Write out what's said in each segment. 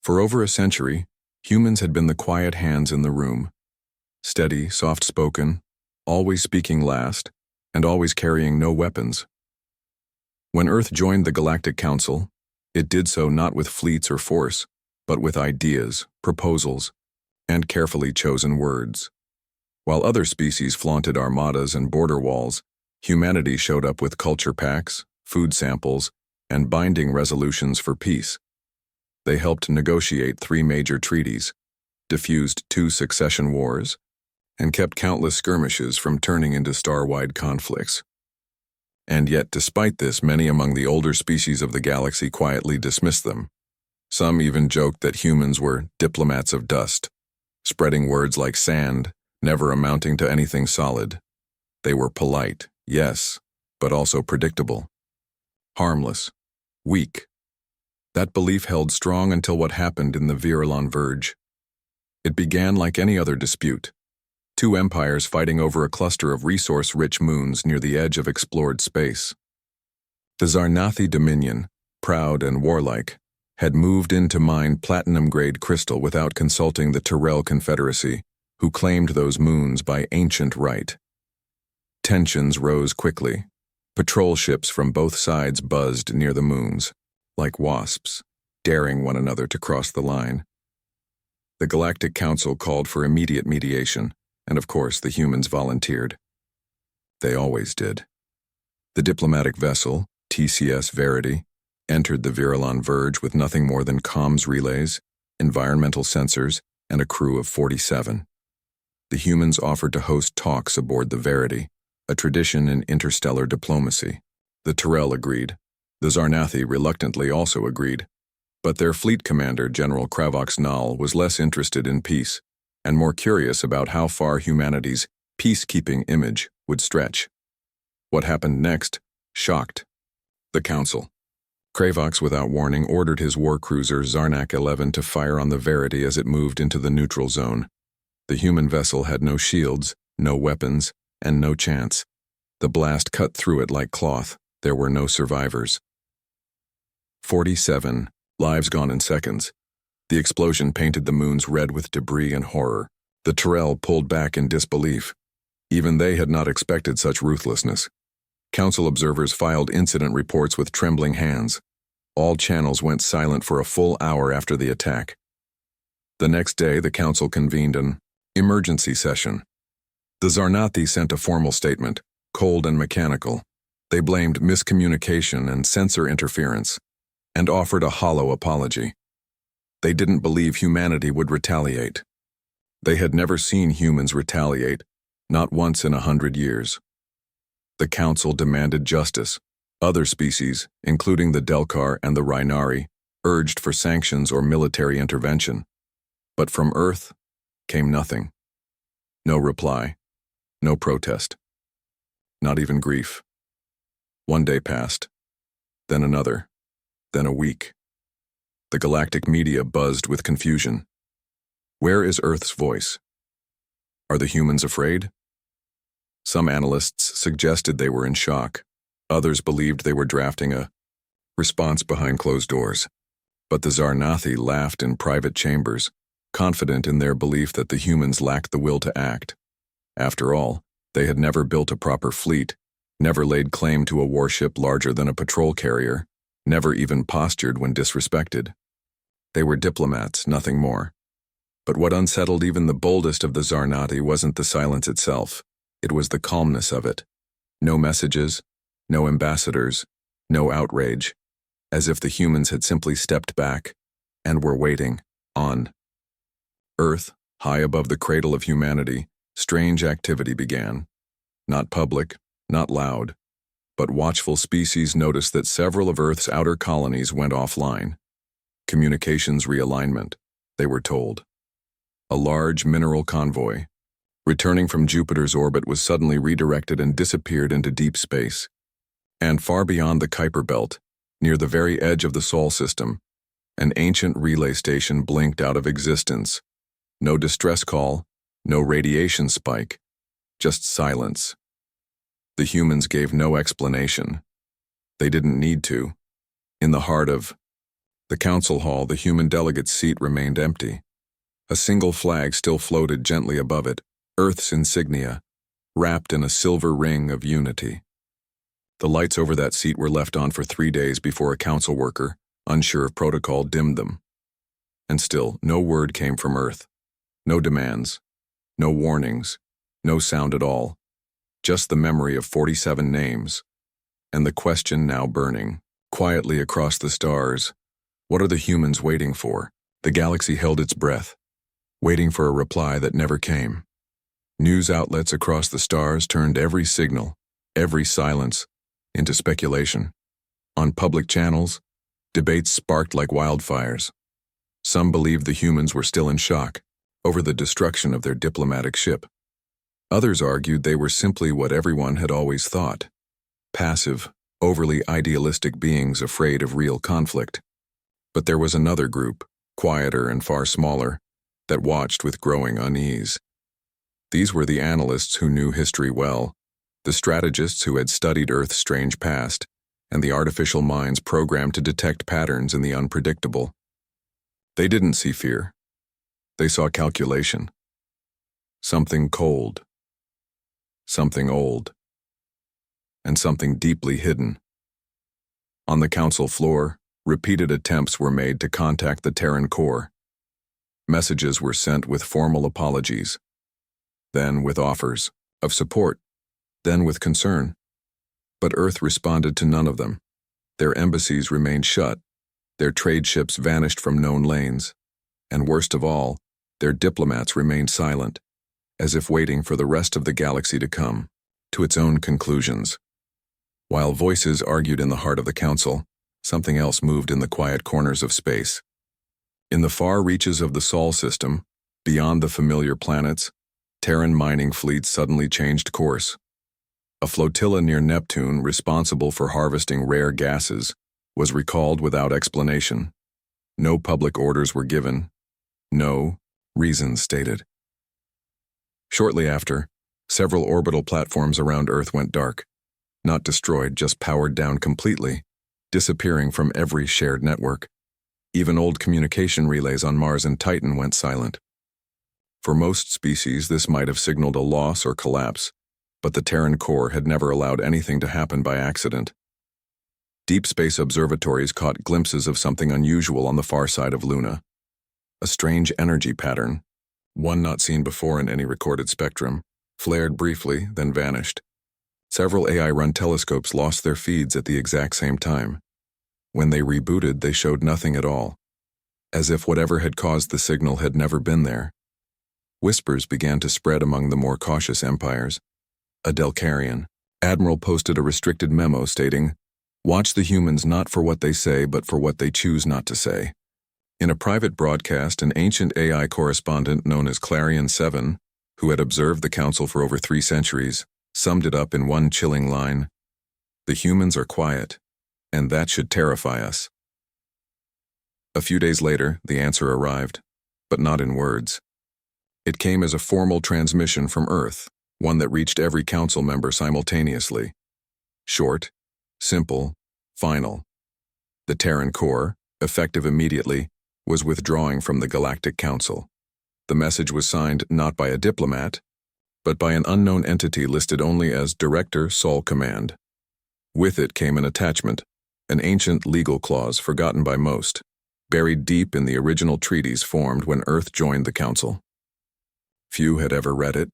For over a century, humans had been the quiet hands in the room, steady, soft-spoken, always speaking last, and always carrying no weapons. When Earth joined the Galactic Council, it did so not with fleets or force, but with ideas, proposals, and carefully chosen words. While other species flaunted armadas and border walls, humanity showed up with culture packs, food samples, and binding resolutions for peace. They helped negotiate 3 major treaties, diffused 2 succession wars, and kept countless skirmishes from turning into star-wide conflicts. And yet, despite this, many among the older species of the galaxy quietly dismissed them. Some even joked that humans were diplomats of dust, spreading words like sand, never amounting to anything solid. They were polite, yes, but also predictable. Harmless, weak. That belief held strong until what happened in the Virulon Verge. It began like any other dispute. 2 empires fighting over a cluster of resource-rich moons near the edge of explored space. The Zarnathi Dominion, proud and warlike, had moved in to mine platinum-grade crystal without consulting the Tyrell Confederacy, who claimed those moons by ancient right. Tensions rose quickly. Patrol ships from both sides buzzed near the moons, like wasps, daring one another to cross the line. The Galactic Council called for immediate mediation, and of course the humans volunteered. They always did. The diplomatic vessel, TCS Verity, entered the Virulon Verge with nothing more than comms relays, environmental sensors, and a crew of 47. The humans offered to host talks aboard the Verity, a tradition in interstellar diplomacy. The Tyrell agreed. The Zarnathi reluctantly also agreed. But their fleet commander, General Kravox Nal, was less interested in peace, and more curious about how far humanity's peacekeeping image would stretch. What happened next shocked the Council. Kravox, without warning, ordered his war cruiser Zarnak 11 to fire on the Verity as it moved into the neutral zone. The human vessel had no shields, no weapons, and no chance. The blast cut through it like cloth. There were no survivors. 47 lives gone in seconds. The explosion painted the moons red with debris and horror. The Tyrell pulled back in disbelief. Even they had not expected such ruthlessness. Council observers filed incident reports with trembling hands. All channels went silent for a full hour after the attack. The next day, the Council convened an emergency session. The Zarnathi sent a formal statement, cold and mechanical. They blamed miscommunication and sensor interference, and offered a hollow apology. They didn't believe humanity would retaliate. They had never seen humans retaliate, not once in 100 years. The Council demanded justice. Other species, including the Delkar and the Rhinari, urged for sanctions or military intervention. But from Earth came nothing. No reply. No protest. Not even grief. One day passed. Then another. Then a week. The galactic media buzzed with confusion. Where is Earth's voice? Are the humans afraid? Some analysts suggested they were in shock. Others believed they were drafting a response behind closed doors. But the Zarnathi laughed in private chambers, confident in their belief that the humans lacked the will to act. After all, they had never built a proper fleet, never laid claim to a warship larger than a patrol carrier, never even postured when disrespected. They were diplomats, nothing more. But what unsettled even the boldest of the Zarnathi wasn't the silence itself. It was the calmness of it. No messages, no ambassadors, no outrage, as if the humans had simply stepped back and were waiting on. Earth, high above the cradle of humanity, strange activity began. Not public, not loud, but watchful species noticed that several of Earth's outer colonies went offline. Communications realignment, they were told. A large mineral convoy, returning from Jupiter's orbit, was suddenly redirected and disappeared into deep space. And far beyond the Kuiper Belt, near the very edge of the Sol system, an ancient relay station blinked out of existence. No distress call, no radiation spike, just silence. The humans gave no explanation. They didn't need to. In the heart of The council hall, the human delegate's seat, remained empty. A single flag still floated gently above it, Earth's insignia, wrapped in a silver ring of unity. The lights over that seat were left on for 3 days before a council worker, unsure of protocol, dimmed them. And still, no word came from Earth. No demands, no warnings, no sound at all. Just the memory of 47 names. And the question now burning, quietly across the stars, what are the humans waiting for? The galaxy held its breath, waiting for a reply that never came. News outlets across the stars turned every signal, every silence, into speculation. On public channels, debates sparked like wildfires. Some believed the humans were still in shock over the destruction of their diplomatic ship. Others argued they were simply what everyone had always thought: passive, overly idealistic beings afraid of real conflict. But there was another group, quieter and far smaller, that watched with growing unease. These were the analysts who knew history well, the strategists who had studied Earth's strange past, and the artificial minds programmed to detect patterns in the unpredictable. They didn't see fear. They saw calculation. Something cold, something old, and something deeply hidden. On the council floor, repeated attempts were made to contact the Terran core. Messages were sent with formal apologies, then with offers of support, then with concern. But Earth responded to none of them. Their embassies remained shut, their trade ships vanished from known lanes, and worst of all, their diplomats remained silent, as if waiting for the rest of the galaxy to come to its own conclusions. While voices argued in the heart of the council, something else moved in the quiet corners of space. In the far reaches of the Sol system, beyond the familiar planets, Terran mining fleets suddenly changed course. A flotilla near Neptune, responsible for harvesting rare gases, was recalled without explanation. No public orders were given. No reasons stated. Shortly after, several orbital platforms around Earth went dark. Not destroyed, just powered down completely, disappearing from every shared network. Even old communication relays on Mars and Titan went silent. For most species, this might have signaled a loss or collapse, but the Terran core had never allowed anything to happen by accident. Deep space observatories caught glimpses of something unusual on the far side of Luna. A strange energy pattern, one not seen before in any recorded spectrum, flared briefly, then vanished. Several AI-run telescopes lost their feeds at the exact same time. When they rebooted, they showed nothing at all, as if whatever had caused the signal had never been there. Whispers began to spread among the more cautious empires. A Delcarian admiral posted a restricted memo stating, "Watch the humans not for what they say, but for what they choose not to say." In a private broadcast, an ancient AI correspondent known as Clarion 7, who had observed the council for over 3 centuries, summed it up in one chilling line: "The humans are quiet, and that should terrify us." A few days later, the answer arrived, but not in words. It came as a formal transmission from Earth, one that reached every council member simultaneously. Short, simple, final. The Terran core, effective immediately, was withdrawing from the Galactic Council. The message was signed not by a diplomat, but by an unknown entity listed only as Director Sol Command. With it came an attachment, an ancient legal clause forgotten by most, buried deep in the original treaties formed when Earth joined the Council. Few had ever read it.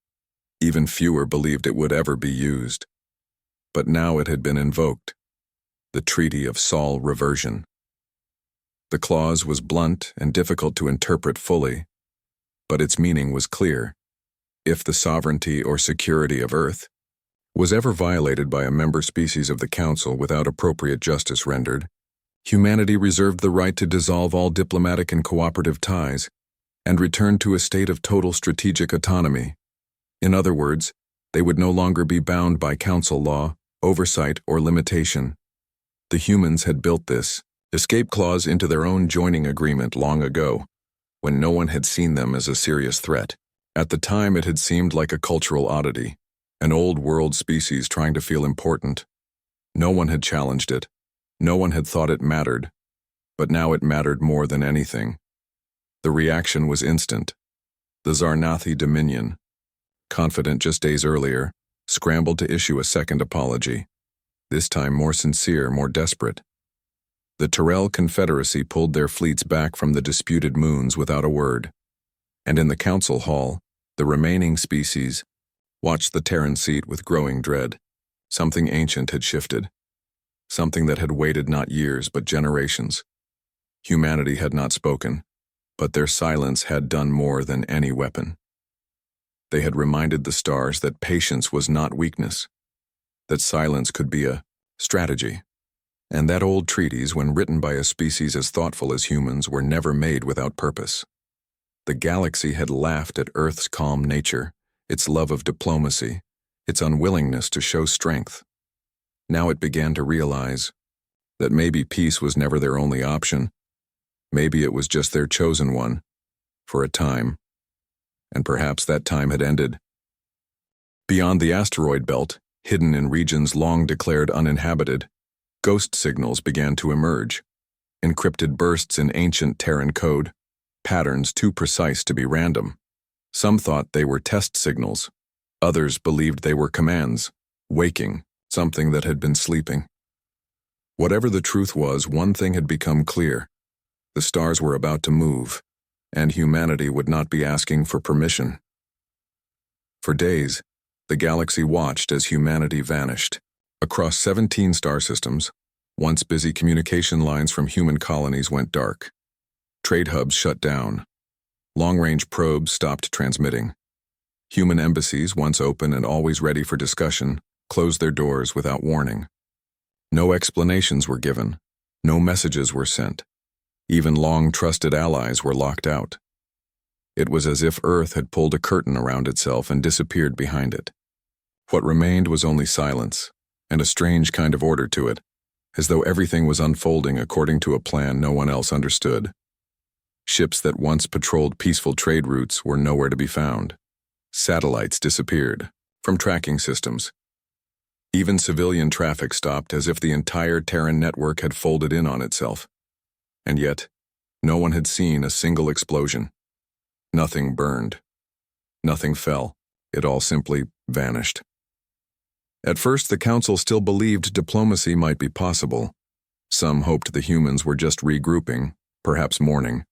Even fewer believed it would ever be used. But now it had been invoked. The Treaty of Sol Reversion. The clause was blunt and difficult to interpret fully, but its meaning was clear. If the sovereignty or security of Earth was ever violated by a member species of the Council without appropriate justice rendered, humanity reserved the right to dissolve all diplomatic and cooperative ties and return to a state of total strategic autonomy. In other words, they would no longer be bound by Council law, oversight, or limitation. The humans had built this escape clause into their own joining agreement long ago, when no one had seen them as a serious threat. At the time, it had seemed like a cultural oddity, an old world species trying to feel important. No one had challenged it. No one had thought it mattered. But now it mattered more than anything. The reaction was instant. The Zarnathi Dominion, confident just days earlier, scrambled to issue a second apology, this time more sincere, more desperate. The Tyrell Confederacy pulled their fleets back from the disputed moons without a word, and in the council hall, the remaining species watched the Terran seat with growing dread. Something ancient had shifted, something that had waited not years but generations. Humanity had not spoken, but their silence had done more than any weapon. They had reminded the stars that patience was not weakness, that silence could be a strategy, and that old treaties, when written by a species as thoughtful as humans, were never made without purpose. The galaxy had laughed at Earth's calm nature, its love of diplomacy, its unwillingness to show strength. Now it began to realize that maybe peace was never their only option. Maybe it was just their chosen one, for a time, and perhaps that time had ended. Beyond the asteroid belt, hidden in regions long declared uninhabited, ghost signals began to emerge, encrypted bursts in ancient Terran code, patterns too precise to be random. Some thought they were test signals. Others believed they were commands, waking something that had been sleeping. Whatever the truth was, one thing had become clear. The stars were about to move, and humanity would not be asking for permission. For days, the galaxy watched as humanity vanished. Across 17 star systems, once busy communication lines from human colonies went dark. Trade hubs shut down. Long-range probes stopped transmitting. Human embassies, once open and always ready for discussion, closed their doors without warning. No explanations were given. No messages were sent. Even long-trusted allies were locked out. It was as if Earth had pulled a curtain around itself and disappeared behind it. What remained was only silence, and a strange kind of order to it, as though everything was unfolding according to a plan no one else understood. Ships that once patrolled peaceful trade routes were nowhere to be found. Satellites disappeared from tracking systems. Even civilian traffic stopped, as if the entire Terran network had folded in on itself. And yet, no one had seen a single explosion. Nothing burned. Nothing fell. It all simply vanished. At first, the Council still believed diplomacy might be possible. Some hoped the humans were just regrouping, perhaps mourning.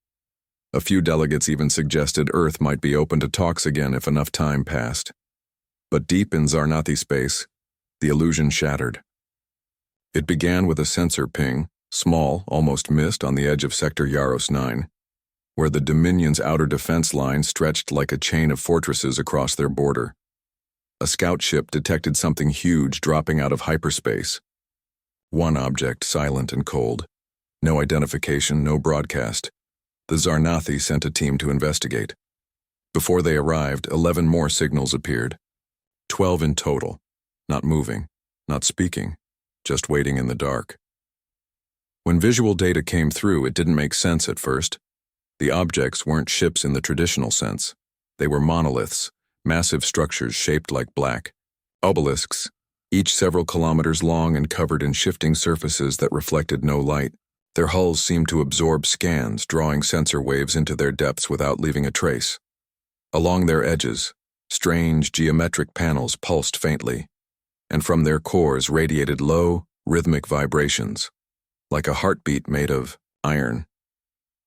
A few delegates even suggested Earth might be open to talks again if enough time passed. But deep in Zarnathi space, the illusion shattered. It began with a sensor ping, small, almost missed, on the edge of Sector Yaros 9, where the Dominion's outer defense line stretched like a chain of fortresses across their border. A scout ship detected something huge dropping out of hyperspace. One object, silent and cold. No identification, no broadcast. The Zarnathi sent a team to investigate. Before they arrived, 11 more signals appeared. 12 in total. Not moving, not speaking, just waiting in the dark. When visual data came through, it didn't make sense at first. The objects weren't ships in the traditional sense. They were monoliths, massive structures shaped like black obelisks, each several kilometers long and covered in shifting surfaces that reflected no light. Their hulls seemed to absorb scans, drawing sensor waves into their depths without leaving a trace. Along their edges, strange geometric panels pulsed faintly, and from their cores radiated low, rhythmic vibrations, like a heartbeat made of iron.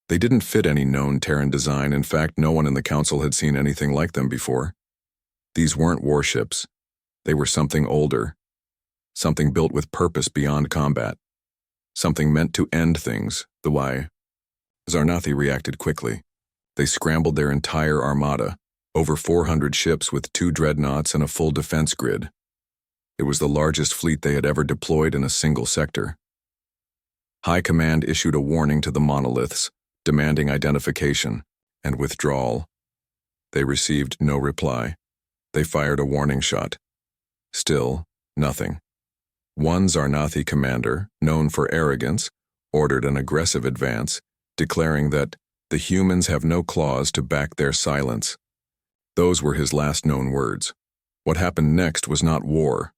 They didn't fit any known Terran design. In fact, no one in the Council had seen anything like them before. These weren't warships. They were something older, something built with purpose beyond combat, something meant to end things, the why. Zarnathi reacted quickly. They scrambled their entire armada, over 400 ships with 2 dreadnoughts and a full defense grid. It was the largest fleet they had ever deployed in a single sector. High Command issued a warning to the monoliths, demanding identification and withdrawal. They received no reply. They fired a warning shot. Still, nothing. One Zarnathi commander, known for arrogance, ordered an aggressive advance, declaring that the humans have no claws to back their silence. Those were his last known words. What happened next was not war.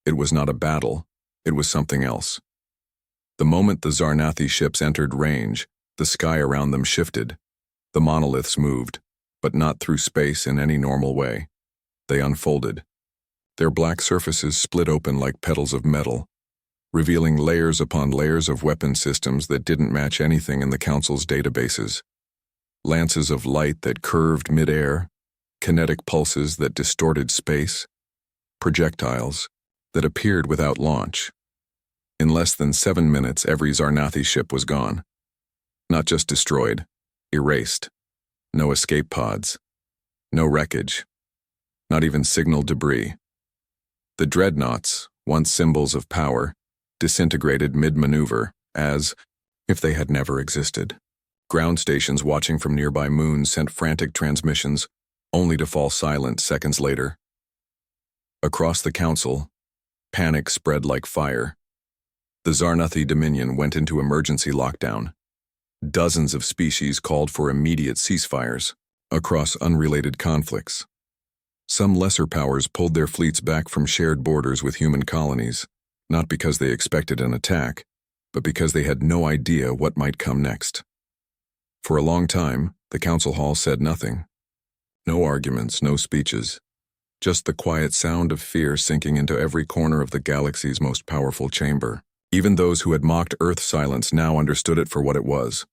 It was not a battle. It was something else. The moment the Zarnathi ships entered range, the sky around them shifted. The monoliths moved, but not through space in any normal way. They unfolded. Their black surfaces split open like petals of metal, revealing layers upon layers of weapon systems that didn't match anything in the Council's databases. Lances of light that curved mid-air, kinetic pulses that distorted space, projectiles that appeared without launch. In less than 7 minutes, every Zarnathi ship was gone. Not just destroyed, erased. No escape pods. No wreckage. Not even signal debris. The dreadnoughts, once symbols of power, disintegrated mid-maneuver as if they had never existed. Ground stations watching from nearby moons sent frantic transmissions, only to fall silent seconds later. Across the Council, panic spread like fire. The Zarnathi Dominion went into emergency lockdown. Dozens of species called for immediate ceasefires across unrelated conflicts. Some lesser powers pulled their fleets back from shared borders with human colonies, not because they expected an attack, but because they had no idea what might come next. For a long time, the Council Hall said nothing. No arguments, no speeches. Just the quiet sound of fear sinking into every corner of the galaxy's most powerful chamber. Even those who had mocked Earth's silence now understood it for what it was.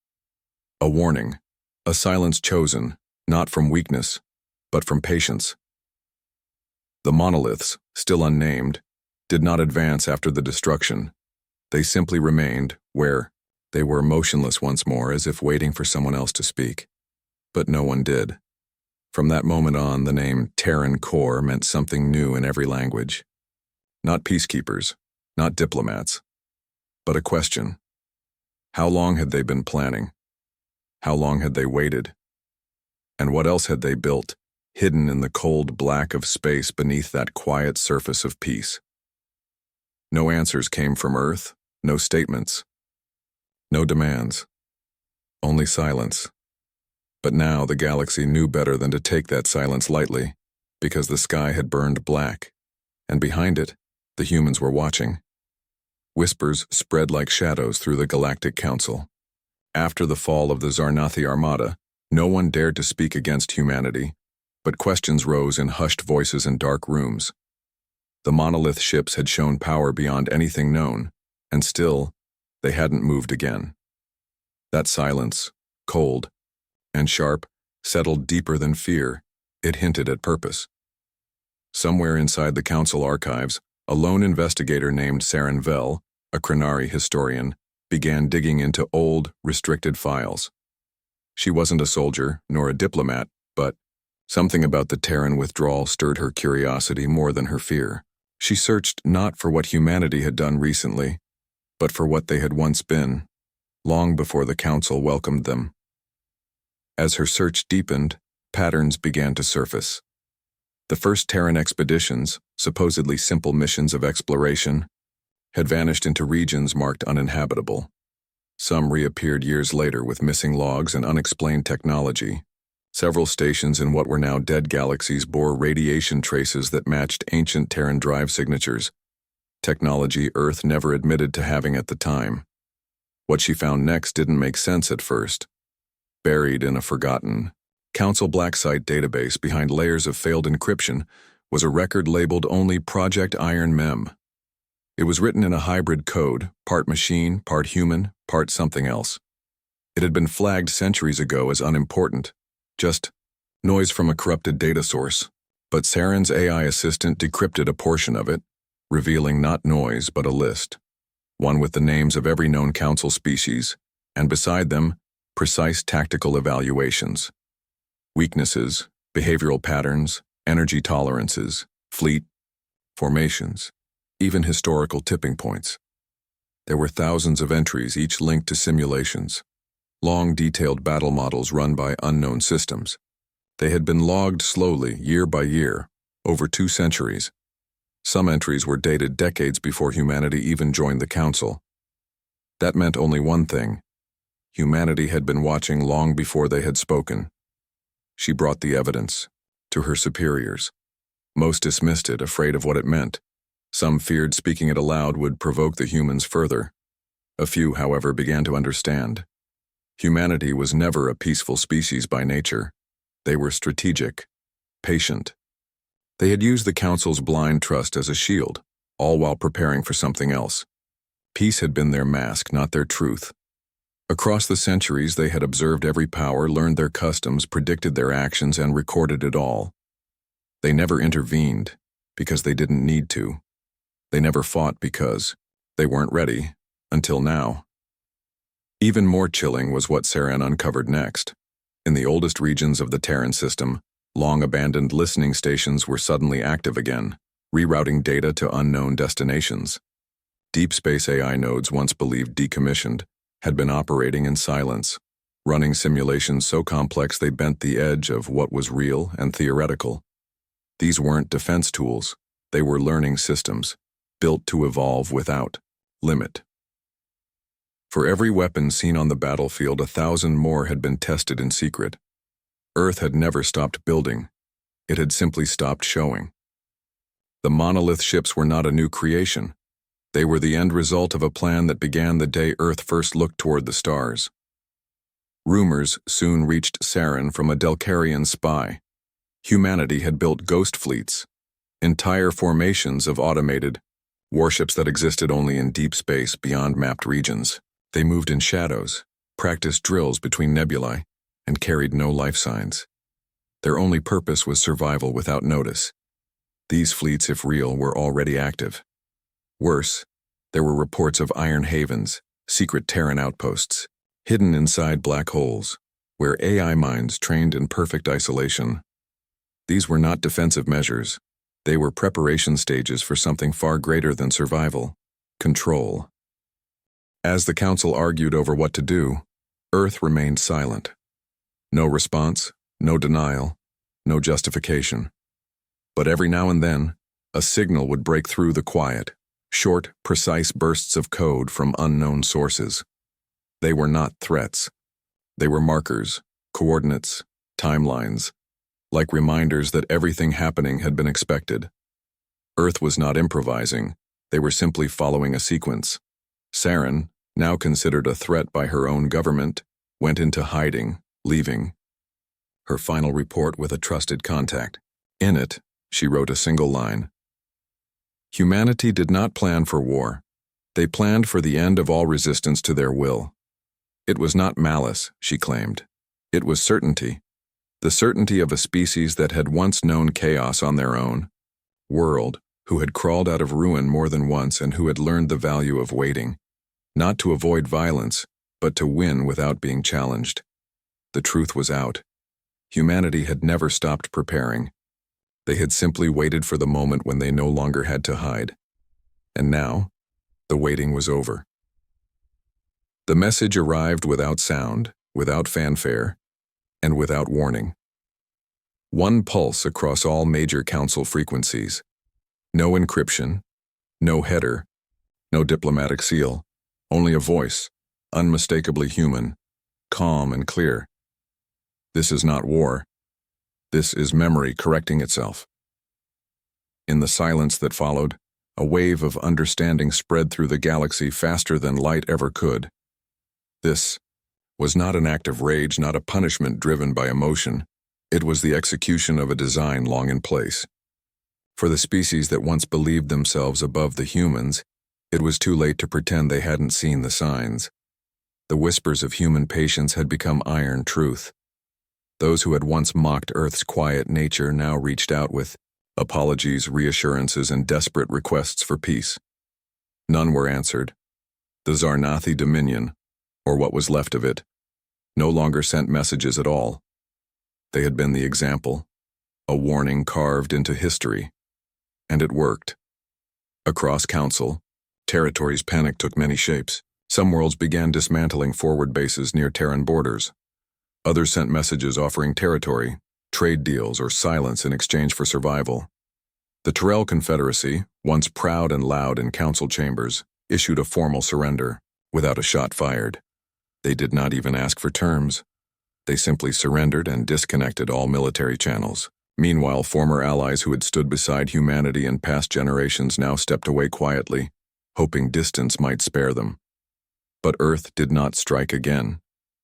A warning. A silence chosen, not from weakness, but from patience. The monoliths, still unnamed, did not advance after the destruction. They simply remained where they were, motionless once more, as if waiting for someone else to speak. But no one did. From that moment on, the name Terran Corps meant something new in every language. Not peacekeepers, not diplomats, but a question. How long had they been planning? How long had they waited? And what else had they built, hidden in the cold black of space beneath that quiet surface of peace? No answers came from Earth, no statements, no demands, only silence. But now the galaxy knew better than to take that silence lightly, because the sky had burned black, and behind it, the humans were watching. Whispers spread like shadows through the Galactic Council. After the fall of the Zarnathi Armada, no one dared to speak against humanity, but questions rose in hushed voices in dark rooms. The monolith ships had shown power beyond anything known, and still, they hadn't moved again. That silence, cold and sharp, settled deeper than fear. It hinted at purpose. Somewhere inside the Council archives, a lone investigator named Saren Vell, a Krenari historian, began digging into old, restricted files. She wasn't a soldier, nor a diplomat, but something about the Terran withdrawal stirred her curiosity more than her fear. She searched not for what humanity had done recently, but for what they had once been, long before the Council welcomed them. As her search deepened, patterns began to surface. The first Terran expeditions, supposedly simple missions of exploration, had vanished into regions marked uninhabitable. Some reappeared years later with missing logs and unexplained technology. Several stations in what were now dead galaxies bore radiation traces that matched ancient Terran drive signatures, technology Earth never admitted to having at the time. What she found next didn't make sense at first. Buried in a forgotten Council Black Site database behind layers of failed encryption was a record labeled only Project Iron Mem. It was written in a hybrid code, part machine, part human, part something else. It had been flagged centuries ago as unimportant, just noise from a corrupted data source, but Saren's AI assistant decrypted a portion of it, revealing not noise but a list, one with the names of every known Council species, and beside them, precise tactical evaluations. Weaknesses, behavioral patterns, energy tolerances, fleet formations, even historical tipping points. There were thousands of entries, each linked to simulations, long detailed battle models run by unknown systems. They had been logged slowly, year by year, over 2 centuries. Some entries were dated decades before humanity even joined the Council. That meant only one thing. Humanity had been watching long before they had spoken. She brought the evidence to her superiors. Most dismissed it, afraid of what it meant. Some feared speaking it aloud would provoke the humans further. A few, however, began to understand. Humanity was never a peaceful species by nature. They were strategic, patient. They had used the Council's blind trust as a shield, all while preparing for something else. Peace had been their mask, not their truth. Across the centuries, they had observed every power, learned their customs, predicted their actions, and recorded it all. They never intervened, because they didn't need to. They never fought because they weren't ready, until now. Even more chilling was what Saren uncovered next. In the oldest regions of the Terran system, long-abandoned listening stations were suddenly active again, rerouting data to unknown destinations. Deep space AI nodes, once believed decommissioned, had been operating in silence, running simulations so complex they bent the edge of what was real and theoretical. These weren't defense tools, they were learning systems, built to evolve without limit. For every weapon seen on the battlefield, 1,000 more had been tested in secret. Earth had never stopped building. It had simply stopped showing. The monolith ships were not a new creation. They were the end result of a plan that began the day Earth first looked toward the stars. Rumors soon reached Saren from a Delcarian spy. Humanity had built ghost fleets, entire formations of automated warships that existed only in deep space beyond mapped regions. They moved in shadows, practiced drills between nebulae, and carried no life signs. Their only purpose was survival without notice. These fleets, if real, were already active. Worse, there were reports of iron havens, secret Terran outposts, hidden inside black holes, where AI minds trained in perfect isolation. These were not defensive measures. They were preparation stages for something far greater than survival: control. As the Council argued over what to do, Earth remained silent. No response, no denial, no justification. But every now and then, a signal would break through the quiet, short, precise bursts of code from unknown sources. They were not threats. They were markers, coordinates, timelines, like reminders that everything happening had been expected. Earth was not improvising. They were simply following a sequence. Saren, now considered a threat by her own government, went into hiding, leaving her final report with a trusted contact. In it, she wrote a single line. Humanity did not plan for war. They planned for the end of all resistance to their will. It was not malice, she claimed. It was certainty. The certainty of a species that had once known chaos on their own world, who had crawled out of ruin more than once and who had learned the value of waiting. Not to avoid violence, but to win without being challenged. The truth was out. Humanity had never stopped preparing. They had simply waited for the moment when they no longer had to hide. And now, the waiting was over. The message arrived without sound, without fanfare, and without warning. One pulse across all major Council frequencies. No encryption, no header, no diplomatic seal. Only a voice, unmistakably human, calm and clear. This is not war. This is memory correcting itself. In the silence that followed, a wave of understanding spread through the galaxy faster than light ever could. This was not an act of rage, not a punishment driven by emotion. It was the execution of a design long in place. For the species that once believed themselves above the humans, it was too late to pretend they hadn't seen the signs. The whispers of human patience had become iron truth. Those who had once mocked Earth's quiet nature now reached out with apologies, reassurances, and desperate requests for peace. None were answered. The Zarnathi Dominion, or what was left of it, no longer sent messages at all. They had been the example, a warning carved into history. And it worked. Across Council, territories' panic took many shapes. Some worlds began dismantling forward bases near Terran borders. Others sent messages offering territory, trade deals, or silence in exchange for survival. The Terrell Confederacy, once proud and loud in council chambers, issued a formal surrender, without a shot fired. They did not even ask for terms. They simply surrendered and disconnected all military channels. Meanwhile, former allies who had stood beside humanity in past generations now stepped away quietly, hoping distance might spare them. But Earth did not strike again.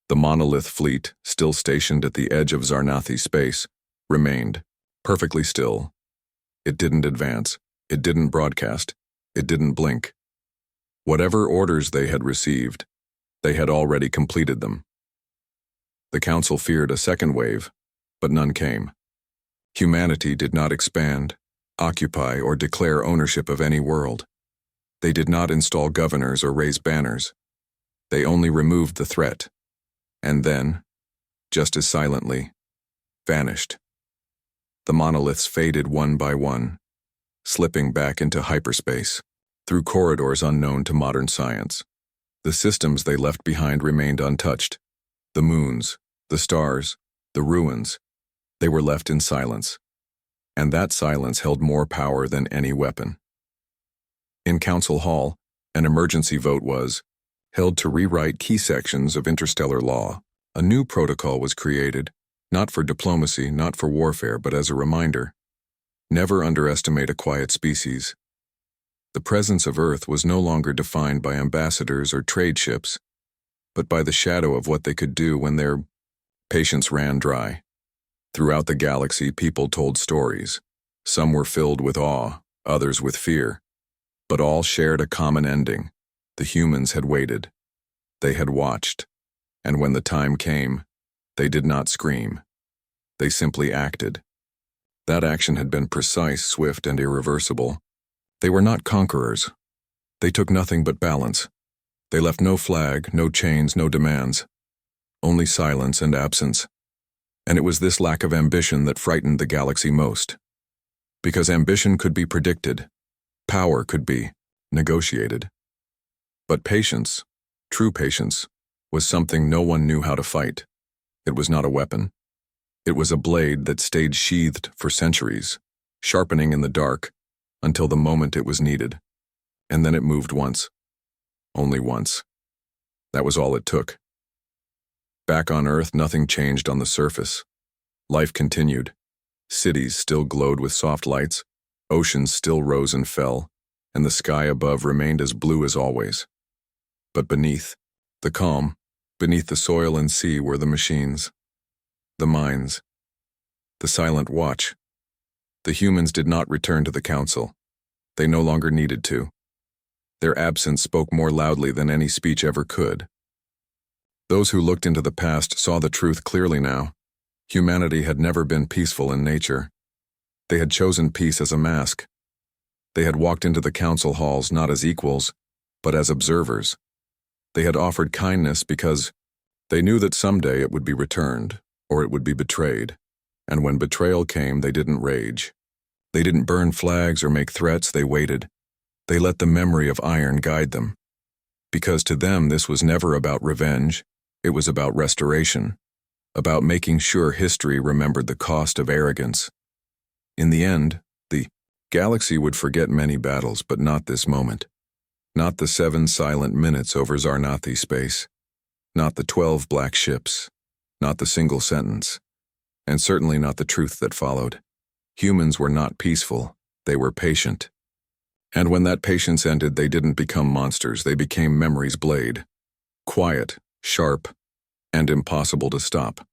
The monolith fleet, still stationed at the edge of Zarnathi space, remained, perfectly still. It didn't advance. It didn't broadcast. It didn't blink. Whatever orders they had received, they had already completed them. The Council feared a second wave, but none came. Humanity did not expand, occupy, or declare ownership of any world. They did not install governors or raise banners. They only removed the threat, and then, just as silently, vanished. The monoliths faded one by one, slipping back into hyperspace, through corridors unknown to modern science. The systems they left behind remained untouched. The moons, the stars, the ruins, they were left in silence. And that silence held more power than any weapon. In Council Hall, an emergency vote was held to rewrite key sections of interstellar law. A new protocol was created, not for diplomacy, not for warfare, but as a reminder. Never underestimate a quiet species. The presence of Earth was no longer defined by ambassadors or trade ships, but by the shadow of what they could do when their patience ran dry. Throughout the galaxy, people told stories. Some were filled with awe, others with fear, but all shared a common ending. The humans had waited. They had watched. And when the time came, they did not scream. They simply acted. That action had been precise, swift, and irreversible. They were not conquerors. They took nothing but balance. They left no flag, no chains, no demands. Only silence and absence. And it was this lack of ambition that frightened the galaxy most. Because ambition could be predicted. Power could be negotiated. But patience, true patience, was something no one knew how to fight. It was not a weapon. It was a blade that stayed sheathed for centuries, sharpening in the dark until the moment it was needed. And then it moved once. Only once. That was all it took. Back on Earth, nothing changed on the surface. Life continued. Cities still glowed with soft lights, oceans still rose and fell, and the sky above remained as blue as always. But beneath, the calm, beneath the soil and sea were the machines, the mines, the silent watch. The humans did not return to the Council. They no longer needed to. Their absence spoke more loudly than any speech ever could. Those who looked into the past saw the truth clearly now. Humanity had never been peaceful in nature. They had chosen peace as a mask. They had walked into the council halls not as equals, but as observers. They had offered kindness because they knew that someday it would be returned, or it would be betrayed. And when betrayal came, they didn't rage. They didn't burn flags or make threats, they waited. They let the memory of iron guide them. Because to them this was never about revenge, it was about restoration, about making sure history remembered the cost of arrogance. In the end, the galaxy would forget many battles, but not this moment. Not the 7 silent minutes over Zarnathi space. Not the 12 black ships. Not the single sentence. And certainly not the truth that followed. Humans were not peaceful, they were patient. And when that patience ended, they didn't become monsters, they became memory's blade. Quiet, sharp, and impossible to stop.